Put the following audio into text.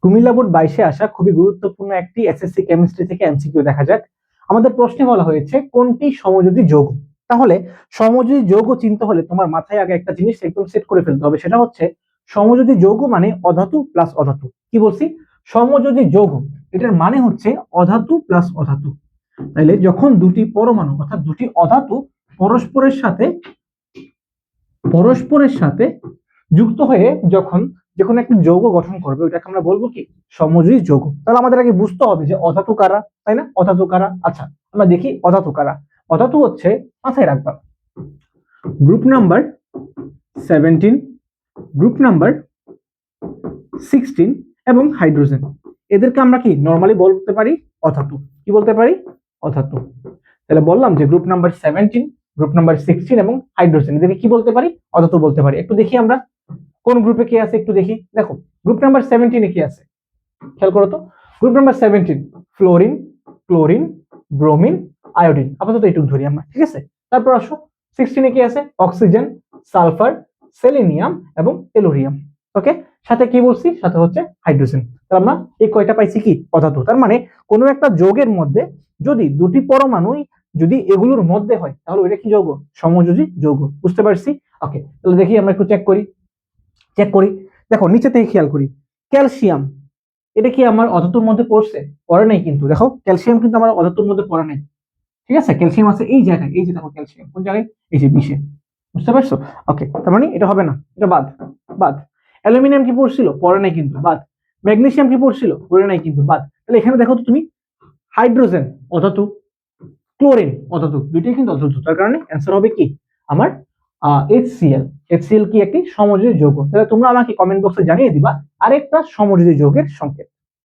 Comilla board 22-এ আসা খুবই গুরুত্বপূর্ণ একটি এসএসসি কেমিস্ট্রি থেকে এমসিকিউ দেখা যাক। আমাদের প্রশ্নে বলা হয়েছে কোনটি সমযোজী যৌগ। তাহলে সমযোজী যৌগ চিনতে হলে তোমার মাথায় আগে একটা জিনিস একদম সেট করে ফেলতে হবে, সেটা হচ্ছে সমযোজী যৌগ মানে অধাতু প্লাস অধাতু। কি বলছি? সমযোজী যৌগ, এটার মানে হচ্ছে অধাতু প্লাস অধাতু। তাইলে যখন দুটি পরমাণু অর্থাৎ দুটি অধাতু পরস্পরের সাথে যুক্ত হয়ে যখন যে কোনো একটা যৌগ গঠন করবে, ওটাকে আমরা বলবো কি? সমযোজী যৌগ। তাহলে আমাদের আগে বুঝতে হবে যে অধাতু কারা, তাই না? অধাতু কারা? আচ্ছা, আমরা দেখি অধাতু কারা। অধাতু হচ্ছে, মাথায় রাখবা, গ্রুপ নাম্বার 17, গ্রুপ নাম্বার 16 এবং হাইড্রোজেন। এদেরকে আমরা কি নরমালি বলতে পারি অধাতু। কি বলতে পারি? অধাতু। তাহলে বললাম যে গ্রুপ নাম্বার 17, গ্রুপ নাম্বার 16 এবং হাইড্রোজেন, এদেরকে কি বলতে পারি? অধাতু বলতে পারি। একটু দেখি আমরা কোন গ্রুপে কি আছে, একটু দেখি। দেখো গ্রুপ নাম্বার 17 এ কি আছে, খেয়াল করো তো। Group number 17 fluorine, chlorine, bromine, iodine. আপাতত এইটুকু ধরি আমরা, ঠিক আছে? তারপর আসো 16 এ কি আছে? অক্সিজেন, সালফার, সেলেনিয়াম এবং টেলুরিয়াম। ওকে, সাথে কি বলছি? সাথে হচ্ছে হাইড্রোজেন। তাহলে আমরা এই কয়টা পাইছি কি? অধাতু। তার মানে কোনো একটা যৌগের মধ্যে যদি দুটি পরমাণু যদি এগুলোর মধ্যে হয়, তাহলে ওইটা কি যৌগ? সমযোজী যৌগ। বুঝতে পারছি? ওকে, তাহলে দেখি আমরা একটু চেক করি। দেখো নিচে থেকে খেয়াল করি। ক্যালসিয়াম, এটা কি আমার অধাতুর মধ্যে পড়ছে? পড়ে নাই কিন্তু। দেখো ক্যালসিয়াম কিন্তু আমার অধাতুর মধ্যে পড়ে নাই, ঠিক আছে? ক্যালসিয়াম আছে এই জায়গায়, এই যে দেখো ক্যালসিয়াম কোন জায়গায়? এই যে 20-এ। বুঝতে পারছো? ওকে, তার মানে এটা হবে না, এটা বাদ। বাদ। অ্যালুমিনিয়াম কি পড়ছিল? পড়ে নাই কিন্তু, বাদ। ম্যাগনেসিয়াম কি পড়ছিল? পড়ে নাই কিন্তু, বাদ। তাহলে এখানে দেখো তো তুমি, হাইড্রোজেন অধাতু, ক্লোরিন অধাতু, দুইটাই কিন্তু অধাতু। তার কারণে অ্যান্সার হবে কি আমার? HCl। HCl কি একটি সমযোজী যৌগ? তাহলে তোমরা আমাকে কমেন্ট বক্সে জানিয়ে দিবা আরেকটা সমযোজী যৌগের সংকেত।